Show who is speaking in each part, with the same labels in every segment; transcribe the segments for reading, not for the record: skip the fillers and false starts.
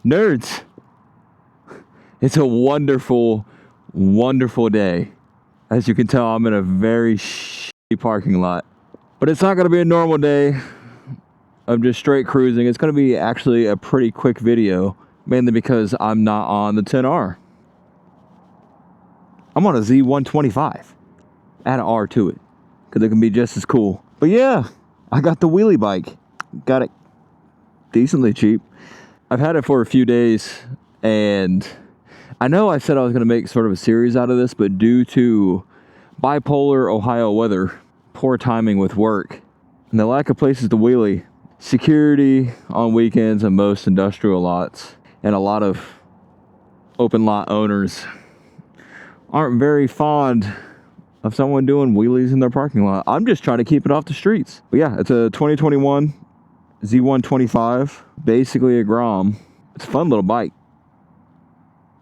Speaker 1: Nerds, it's a wonderful, wonderful day. As you can tell, I'm in a very shitty parking lot. But it's not going to be a normal day of just straight cruising. It's going to be actually a pretty quick video, mainly because I'm not on the 10R. I'm on a Z125. Add an R to it, because it can be just as cool. But yeah, I got the wheelie bike. Got it decently cheap. I've had it for a few days, and I know I said I was going to make sort of a series out of this, but due to bipolar Ohio weather, poor timing with work, and the lack of places to wheelie, security on weekends in most industrial lots, and a lot of open lot owners aren't very fond of someone doing wheelies in their parking lot. I'm just trying to keep it off the streets. But yeah, it's a 2021 Z125, basically a Grom. It's a fun little bike.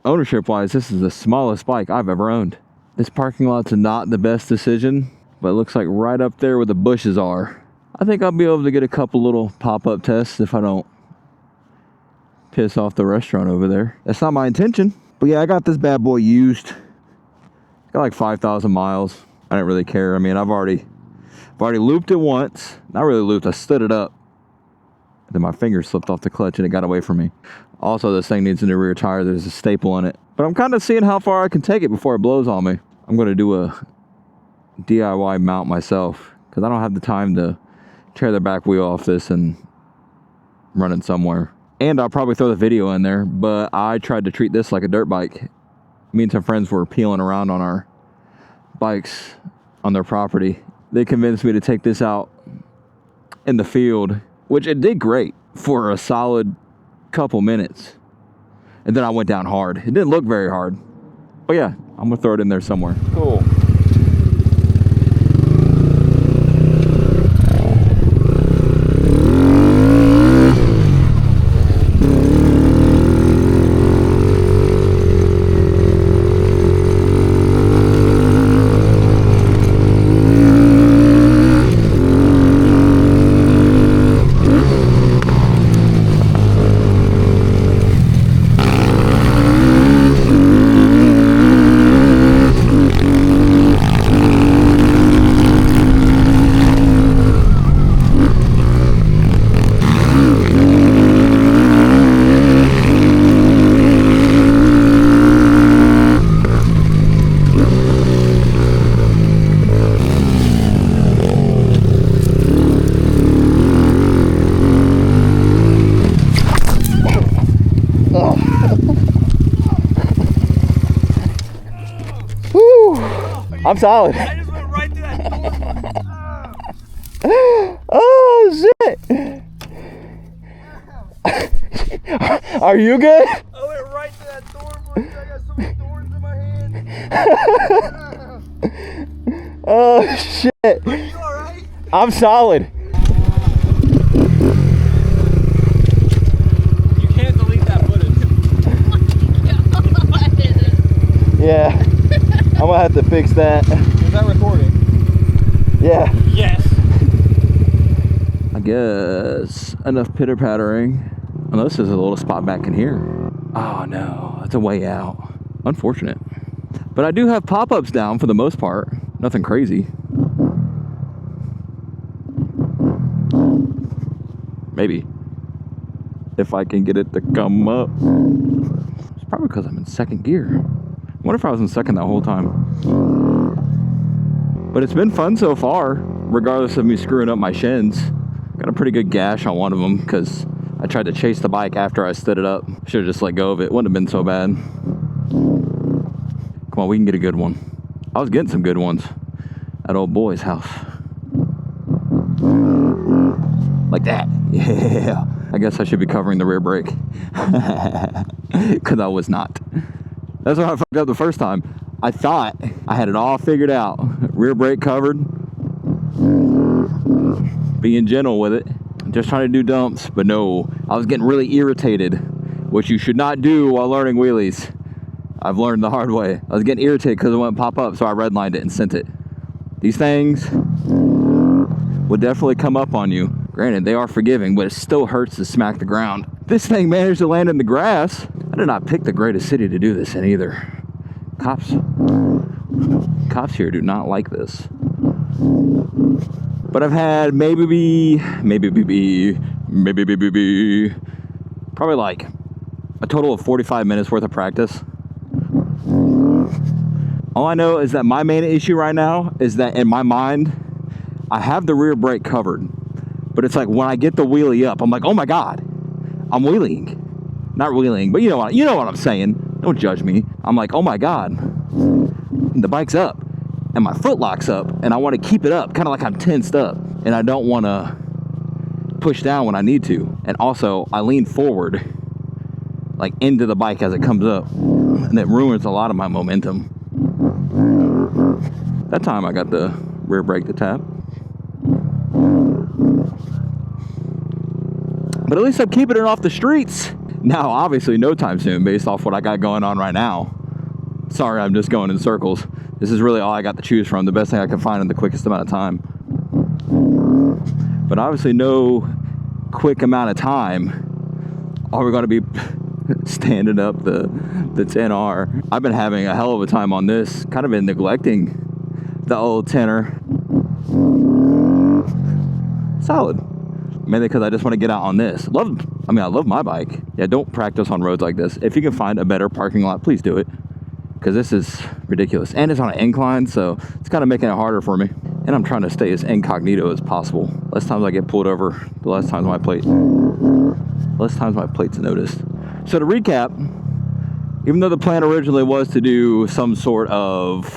Speaker 1: Ownership wise, this is the smallest bike I've ever owned. This parking lot's not the best decision, but it looks like right up there where the bushes are. I think I'll be able to get a couple little pop-up tests if I don't piss off the restaurant over there. That's not my intention. But yeah, I got this bad boy used. Got like 5,000 miles. I didn't really care. I mean, I've already looped it once. Not really looped, I stood it up. Then my finger slipped off the clutch and it got away from me. Also, this thing needs a new rear tire. There's a staple on it. But I'm kind of seeing how far I can take it before it blows on me. I'm going to do a DIY mount myself, because I don't have the time to tear the back wheel off this and run it somewhere. And I'll probably throw the video in there, but I tried to treat this like a dirt bike. Me and some friends were peeling around on our bikes on their property. They convinced me to take this out in the field, which it did great for a solid couple minutes. And then I went down hard. It didn't look very hard. But yeah, I'm gonna throw it in there somewhere. Cool. I'm solid.
Speaker 2: I just went right through that door.
Speaker 1: Oh shit! Are you good?
Speaker 2: I went right through that door, boy. I got so many thorns in my hand.
Speaker 1: Oh shit!
Speaker 2: Are you alright?
Speaker 1: I'm solid.
Speaker 2: You can't delete that footage.
Speaker 1: Yeah. I'm gonna have to fix that.
Speaker 2: Is that recording?
Speaker 1: Yeah.
Speaker 2: Yes.
Speaker 1: I guess enough pitter pattering. Unless there's a little spot back in here. Oh no, that's a way out. Unfortunate. But I do have pop-ups down for the most part. Nothing crazy. Maybe. If I can get it to come up. It's probably because I'm in second gear. I wonder if I was in second that whole time. But it's been fun so far, regardless of me screwing up my shins. Got a pretty good gash on one of them because I tried to chase the bike after I stood it up. Should have just let go of it. Wouldn't have been so bad. Come on, we can get a good one. I was getting some good ones at old boy's house. Like that. Yeah. I guess I should be covering the rear brake. Because I was not. That's why I fucked up the first time. I thought I had it all figured out. Rear brake covered. Being gentle with it. Just trying to do dumps. But no, I was getting really irritated. Which you should not do while learning wheelies. I've learned the hard way. I was getting irritated because it wouldn't pop up, so I redlined it and sent it. These things will definitely come up on you. Granted, they are forgiving, but it still hurts to smack the ground. This thing managed to land in the grass. I did not pick the greatest city to do this in either. Cops here do not like this. But I've had maybe probably like a total of 45 minutes worth of practice. All I know is that my main issue right now is that in my mind, I have the rear brake covered. But it's like when I get the wheelie up, I'm like, oh my God, I'm wheeling. Not wheeling, but you know what I'm saying. Don't judge me. I'm like, oh my God, the bike's up and my foot locks up and I want to keep it up, kind of like I'm tensed up, and I don't want to push down when I need to. And also I lean forward like into the bike as it comes up, and it ruins a lot of my momentum. That time I got the rear brake to tap. But at least I'm keeping it off the streets. Now, obviously, no time soon, based off what I got going on right now. Sorry, I'm just going in circles. This is really all I got to choose from, the best thing I can find in the quickest amount of time. But obviously, no quick amount of time are we going to be standing up the 10R. I've been having a hell of a time on this, kind of been neglecting the old 10er. Solid. Mainly because I just want to get out on this. I love my bike. Yeah, don't practice on roads like this. If you can find a better parking lot, please do it. Because this is ridiculous. And it's on an incline, so it's kind of making it harder for me. And I'm trying to stay as incognito as possible. Less times I get pulled over, the less times my plate's noticed. So to recap, even though the plan originally was to do some sort of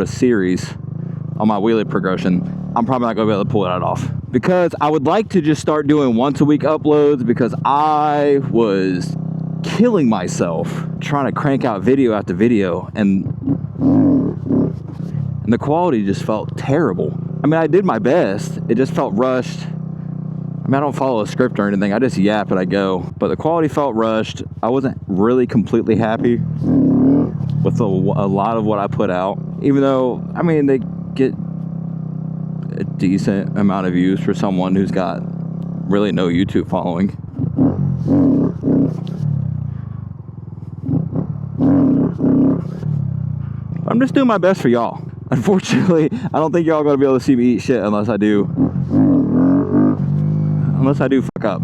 Speaker 1: series on my wheelie progression, I'm probably not going to be able to pull that off. Because I would like to just start doing once a week uploads, because I was killing myself trying to crank out video after video, and the quality just felt terrible. I mean, I did my best. It just felt rushed. I mean, I don't follow a script or anything. I just yap and I go. But the quality felt rushed. I wasn't really completely happy with a lot of what I put out. Even though, I mean, they get a decent amount of views for someone who's got really no YouTube following. I'm just doing my best for y'all. Unfortunately, I don't think y'all are going to be able to see me eat shit unless I do fuck up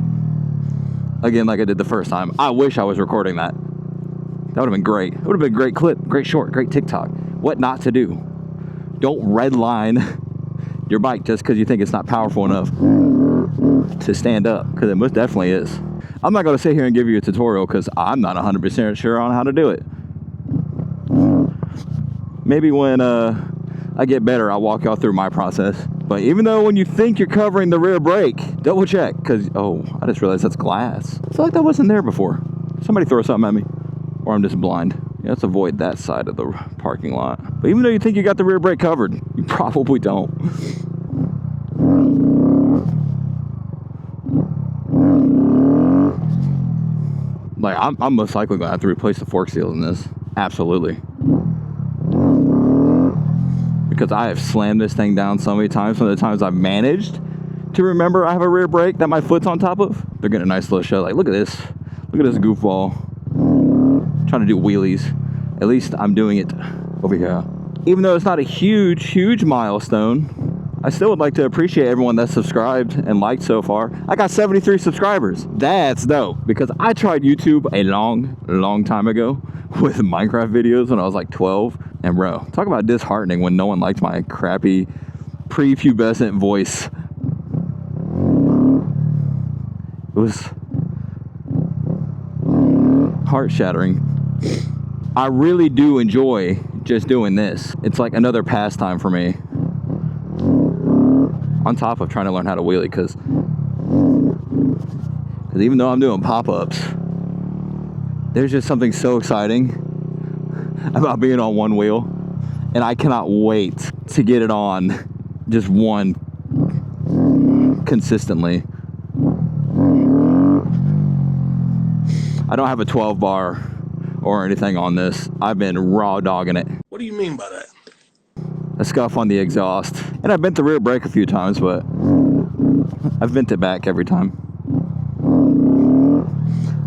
Speaker 1: again like I did the first time. I wish I was recording that. That would have been great. It would have been a great clip, great short, great TikTok. What not to do. Don't redline your bike just because you think it's not powerful enough to stand up, because it most definitely is. I'm not going to sit here and give you a tutorial because I'm not 100% sure on how to do it. Maybe when I get better, I'll walk y'all through my process. But even though when you think you're covering the rear brake, double check, because, oh, I just realized that's glass. I feel like that wasn't there before. Somebody throw something at me, or I'm just blind. Yeah, let's avoid that side of the parking lot. But even though you think you got the rear brake covered, you probably don't. Like, I'm most likely going to have to replace the fork seals in this. Absolutely. Because I have slammed this thing down so many times. Some of the times I've managed to remember I have a rear brake that my foot's on top of. They're getting a nice little show. Like, look at this. Look at this goofball. Trying to do wheelies. At least I'm doing it over here. Even though it's not a huge milestone, I still would like to appreciate everyone that's subscribed and liked so far. I got 73 subscribers. That's dope. Because I tried YouTube a long time ago with Minecraft videos when I was like 12. And bro, talk about disheartening when no one liked my crappy prepubescent voice. It was heart-shattering. I really do enjoy just doing this. It's like another pastime for me. On top of trying to learn how to wheelie, because even though I'm doing pop-ups, there's just something so exciting about being on one wheel, and I cannot wait to get it on just one consistently. I don't have a 12 bar or anything on this. I've been raw dogging it.
Speaker 2: What do you mean by that?
Speaker 1: A scuff on the exhaust, and I've bent the rear brake a few times, but I've bent it back every time.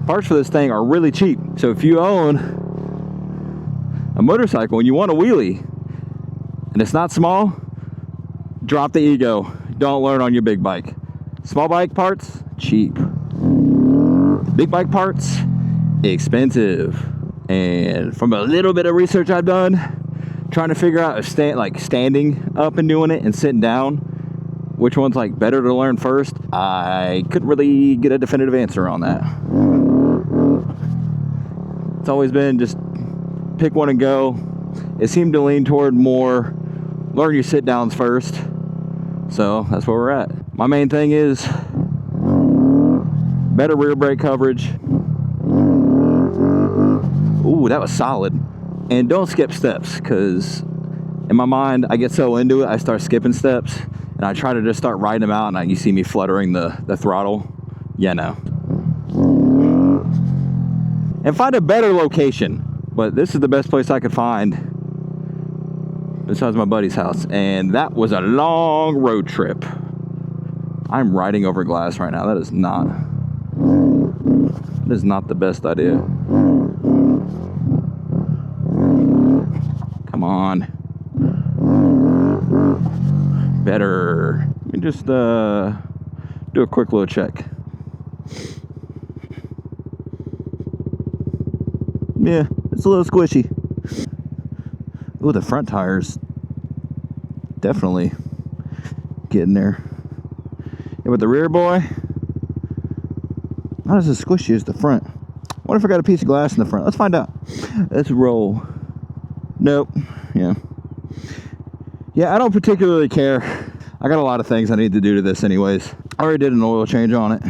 Speaker 1: Parts for this thing are really cheap. So if you own a motorcycle and you want a wheelie and it's not small, drop the ego. Don't learn on your big bike. Small bike parts, cheap. Big bike parts, expensive. And from a little bit of research I've done, trying to figure out if standing up and doing it and sitting down, which one's like better to learn first, I couldn't really get a definitive answer on that. It's always been just pick one and go. It seemed to lean toward more learn your sit downs first. So that's where we're at. My main thing is better rear brake coverage. Ooh, that was solid. And don't skip steps, because in my mind, I get so into it, I start skipping steps, and I try to just start riding them out, and you see me fluttering the throttle. Yeah, no. And find a better location. But this is the best place I could find besides my buddy's house. And that was a long road trip. I'm riding over glass right now. That is not the best idea. Come on. Better. Let me just do a quick little check. Yeah, it's a little squishy. Ooh, the front tires definitely getting there. Yeah, but the rear, boy, not as squishy as the front. What if I got a piece of glass in the front? Let's find out. Let's roll. Nope. Yeah, I don't particularly care. I got a lot of things I need to do to this anyways. I already did an oil change on it.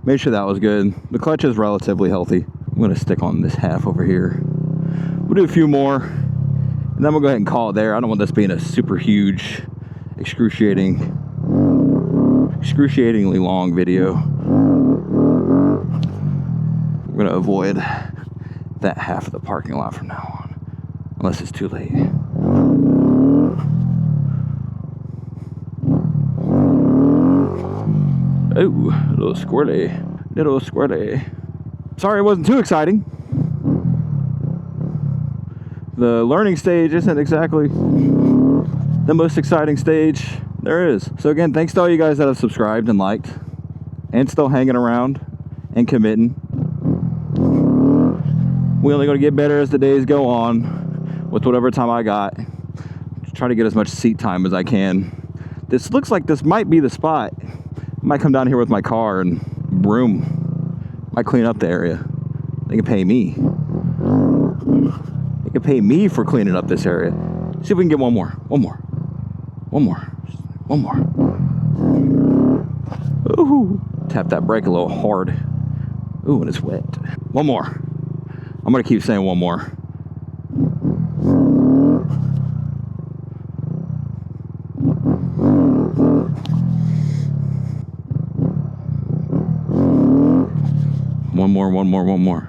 Speaker 1: Made sure that was good. The clutch is relatively healthy. I'm gonna stick on this half over here. We'll do a few more, and then we'll go ahead and call it there. I don't want this being a super huge, excruciatingly long video. We're gonna avoid that half of the parking lot from now on, unless it's too late. Oh, little squirty. Sorry it wasn't too exciting. The learning stage isn't exactly the most exciting stage there is. So again, thanks to all you guys that have subscribed and liked and still hanging around and committing. We're only going to get better as the days go on with whatever time I got. Just try to get as much seat time as I can. This looks like this might be the spot. I might come down here with my car and broom. Might clean up the area. They can pay me. They can pay me for cleaning up this area. See if we can get one more. Ooh, tap that brake a little hard. Ooh, and it's wet. One more. I'm gonna keep saying one more. One more.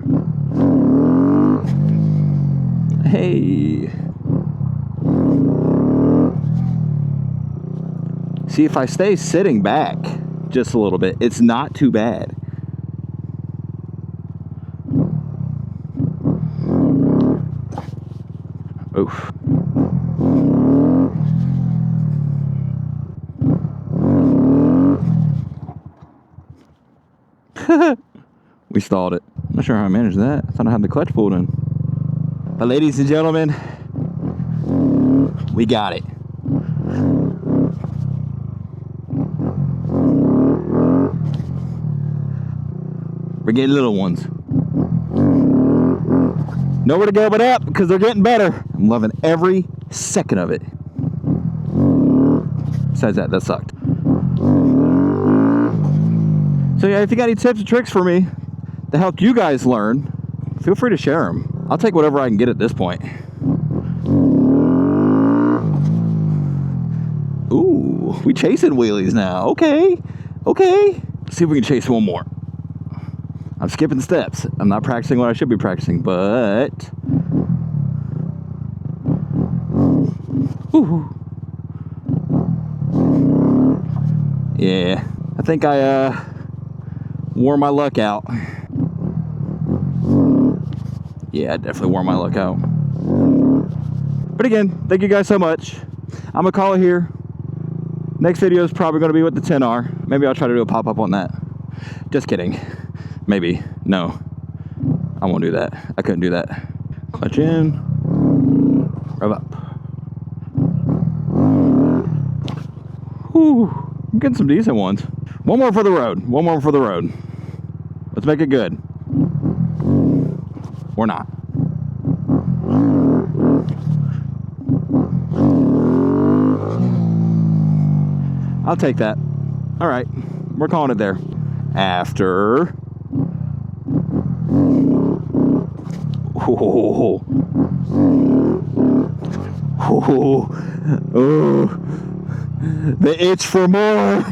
Speaker 1: Hey. See, if I stay sitting back just a little bit, it's not too bad. Oof. We stalled it. I'm not sure how I managed that. I thought I had the clutch pulled in. But ladies and gentlemen, we got it. We're getting little ones. Nowhere to go but up, because they're getting better. I'm loving every second of it. Besides that sucked. So yeah, if you got any tips and tricks for me to help you guys learn, feel free to share them. I'll take whatever I can get at this point. Ooh, we chasing wheelies now. Okay. Let's see if we can chase one more. I'm skipping steps. I'm not practicing what I should be practicing, but... Ooh. Yeah, I think I wore my luck out. Yeah, I definitely wore my luck out. But again, thank you guys so much. I'm gonna call it here. Next video is probably gonna be with the 10R. Maybe I'll try to do a pop-up on that. Just kidding. Maybe. No. I won't do that. I couldn't do that. Clutch in. Rev up. Whew. I'm getting some decent ones. One more for the road. One more for the road. Let's make it good. Or not. I'll take that. All right. We're calling it there. After. Oh. Oh. Oh. The itch for more.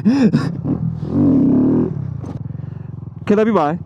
Speaker 1: Okay, love you, bye.